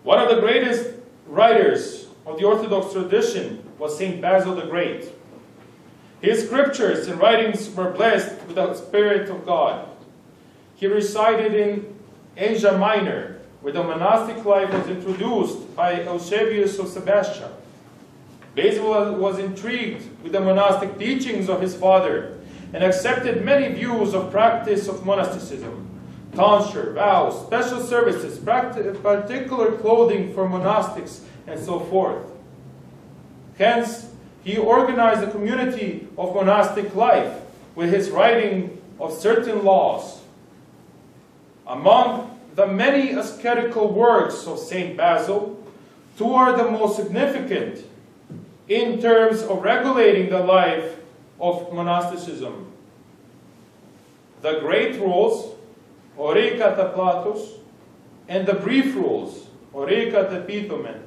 One of the greatest writers of the Orthodox tradition was Saint Basil the Great. His scriptures and writings were blessed with the Spirit of God. He resided in Asia Minor, where the monastic life was introduced by Eusebius of Sebastian. Basil was intrigued with the monastic teachings of his father and accepted many views of practice of monasticism, tonsure, vows, special services, particular clothing for monastics, and so forth. Hence, he organized a community of monastic life with his writing of certain laws. Among the many ascetical works of Saint Basil, two are the most significant in terms of regulating the life of monasticism. The Great Rules, Oreika ta Platus, and the Brief Rules, Oreika ta Pitomen.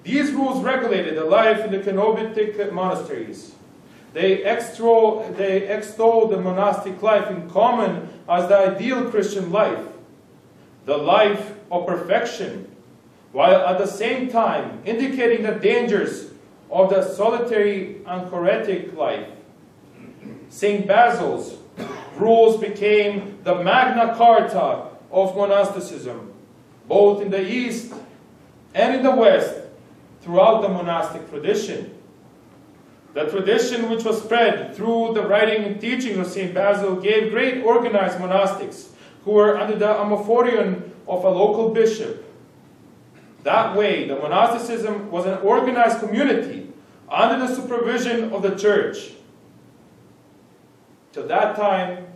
These rules regulated the life in the cenobitic monasteries. They extol the monastic life in common as the ideal Christian life, the life of perfection, while at the same time indicating the dangers of the solitary anchoretic life. Saint Basil's rules became the Magna Carta of monasticism, both in the East and in the West, throughout the monastic tradition. The tradition which was spread through the writing and teaching of Saint Basil gave great organized monastics who were under the amophorion of a local bishop. That way, the monasticism was an organized community under the supervision of the church. Till that time,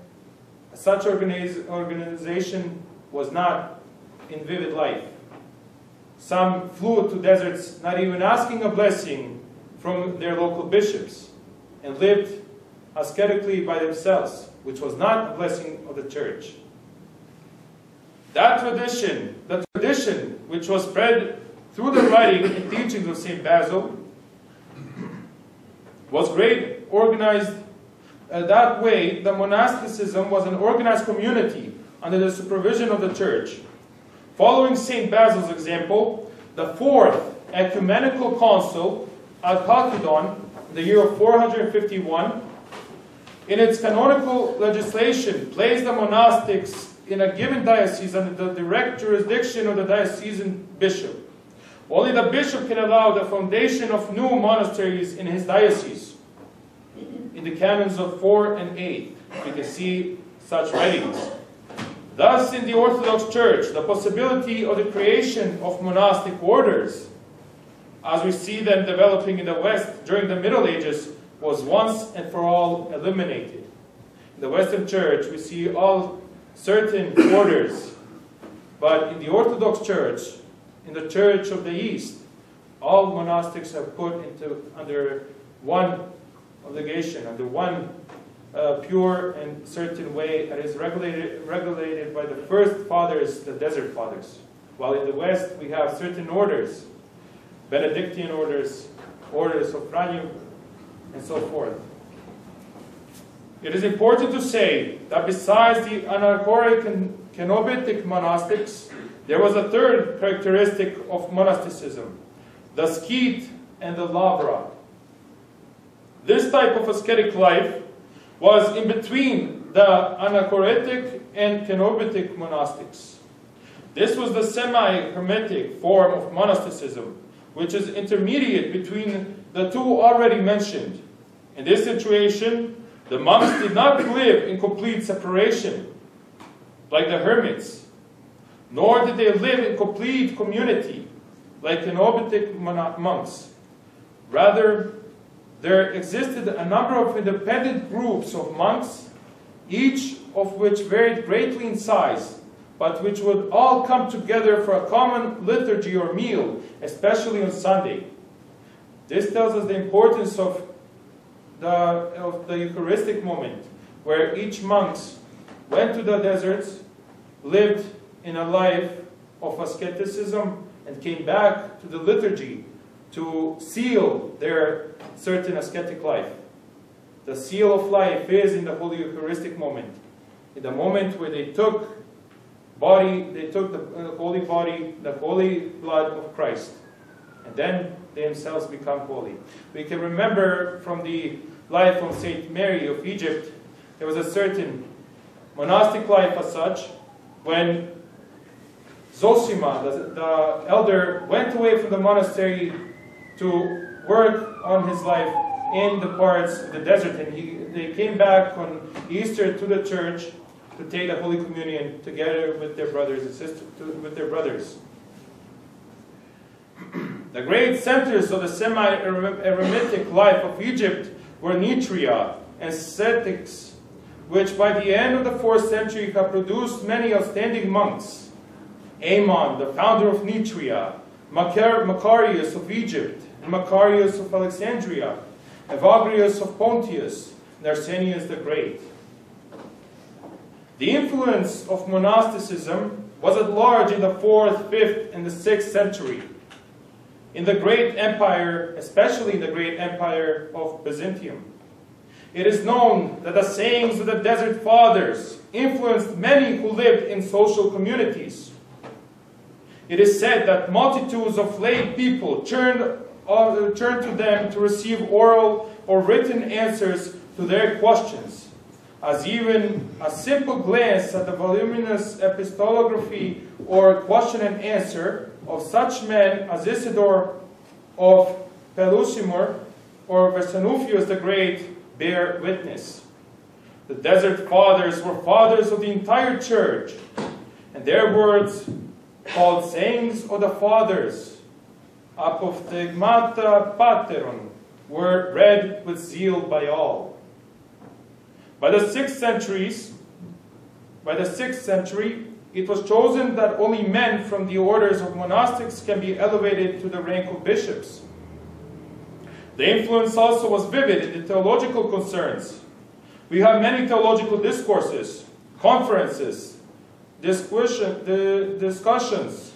such organization was not in vivid life. Some flew to deserts, not even asking a blessing from their local bishops, and lived ascetically by themselves, which was not a blessing of the church. That tradition, the tradition which was spread through the writing and teachings of Saint Basil, was great organized. That way, the monasticism was an organized community under the supervision of the church. Following Saint Basil's example, the Fourth Ecumenical Council at Chalcedon in the year of 451, in its canonical legislation, placed the monastics in a given diocese under the direct jurisdiction of the diocesan bishop. Only the bishop can allow the foundation of new monasteries in his diocese. In the canons of 4 and 8, you can see such writings. Thus, in the Orthodox Church, the possibility of the creation of monastic orders, as we see them developing in the West during the Middle Ages, was once and for all eliminated. In the Western Church, we see all certain orders, but in the Orthodox Church, in the Church of the East, all monastics are put under one obligation, under one pure and certain way that is regulated by the first fathers, the Desert Fathers. While in the West we have certain orders, Benedictine orders, orders of Franium, and so forth. It is important to say that besides the anachoric and cenobitic monastics, there was a third characteristic of monasticism, the skete and the labra. This type of ascetic life was in between the anachoretic and cenobitic monastics. This was the semi-hermetic form of monasticism, which is intermediate between the two already mentioned. In this situation, the monks did not live in complete separation, like the hermits, nor did they live in complete community, like cenobitic monks. Rather, there existed a number of independent groups of monks, each of which varied greatly in size, but which would all come together for a common liturgy or meal, especially on Sunday. This tells us the importance of the Eucharistic moment, where each monk went to the deserts, lived in a life of asceticism, and came back to the liturgy to seal their certain ascetic life. The seal of life is in the Holy Eucharistic moment, in the moment where they took body, they took the holy body, the holy blood of Christ, and then they themselves become holy. We can remember from the life of Saint Mary of Egypt, there was a certain monastic life as such, when Zosima, the elder, went away from the monastery to work on his life in the parts of the desert, and they came back on Easter to the church to take the Holy Communion together with their brothers and sisters, with their brothers. The great centers of the semi-eremitic life of Egypt were Nitria and Cetyx, which by the end of the 4th century have produced many outstanding monks. Amon, the founder of Nitria, Macarius of Egypt, and Macarius of Alexandria, Evagrius of Pontius, and Arsenius the Great. The influence of monasticism was at large in the 4th, 5th, and the 6th century. In the great empire, especially in the great empire of Byzantium. It is known that the sayings of the Desert Fathers influenced many who lived in social communities. It is said that multitudes of lay people turned to them to receive oral or written answers to their questions, as even a simple glance at the voluminous epistolography or question and answer of such men as Isidore of Pelusimur or Versanufius the Great bear witness. The Desert Fathers were fathers of the entire church, and their words, called sayings of the fathers, apophthegmata pateron, were read with zeal by all. By the 6th century, it was chosen that only men from the orders of monastics can be elevated to the rank of bishops. The influence also was vivid in the theological concerns. We have many theological discourses, conferences, discussions.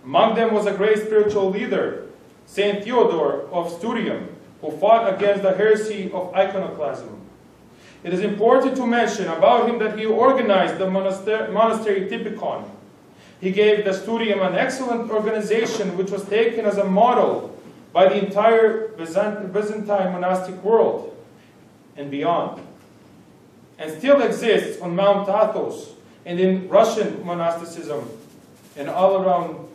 Among them was a great spiritual leader, Saint Theodore of Sturium, who fought against the heresy of iconoclasm. It is important to mention about him that he organized the monastery Typicon. He gave the Sturium an excellent organization which was taken as a model by the entire Byzantine monastic world and beyond, and still exists on Mount Athos and in Russian monasticism and all around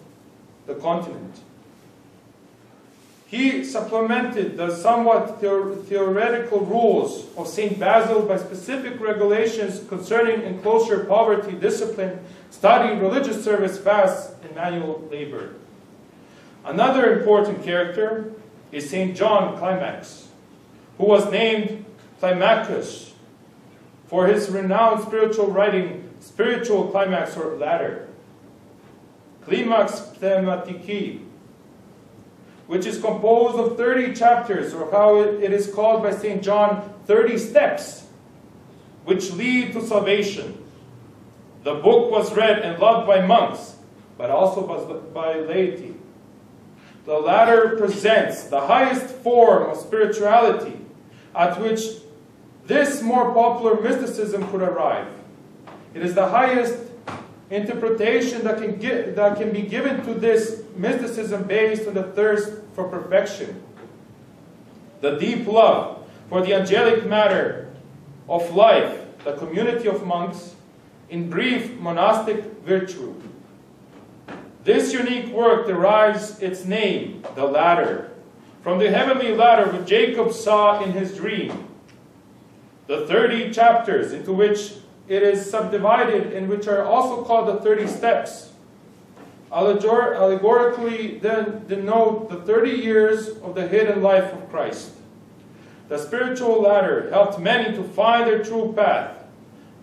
the continent. He supplemented the somewhat theoretical rules of St. Basil by specific regulations concerning enclosure, poverty, discipline, study, religious service, fasts, and manual labor. Another important character is St. John Climax, who was named Climacus for his renowned spiritual writing, Spiritual Climax or Ladder, Climax Pneumatiki, which is composed of 30 chapters, or how it is called by St. John, 30 steps, which lead to salvation. The book was read and loved by monks, but also by laity. The latter presents the highest form of spirituality at which this more popular mysticism could arrive. It is the highest interpretation that can be given to this mysticism based on the thirst for perfection, the deep love for the angelic matter of life, the community of monks, in brief, monastic virtue. This unique work derives its name, the ladder, from the heavenly ladder which Jacob saw in his dream. The 30 chapters into which it is subdivided and which are also called the 30 steps, allegorically then denote the 30 years of the hidden life of Christ. The spiritual ladder helped many to find their true path,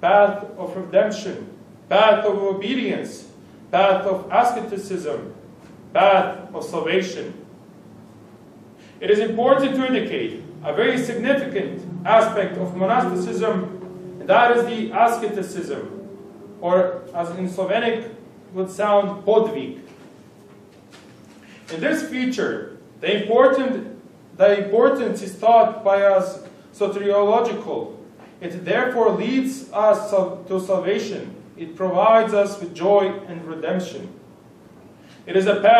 path of redemption, path of obedience, path of asceticism, path of salvation. It is important to indicate a very significant aspect of monasticism, and that is the asceticism, or as in Slovenic would sound podvig. In this feature, the importance is thought by us soteriological. It therefore leads us to salvation, It provides us with joy and redemption. It is a path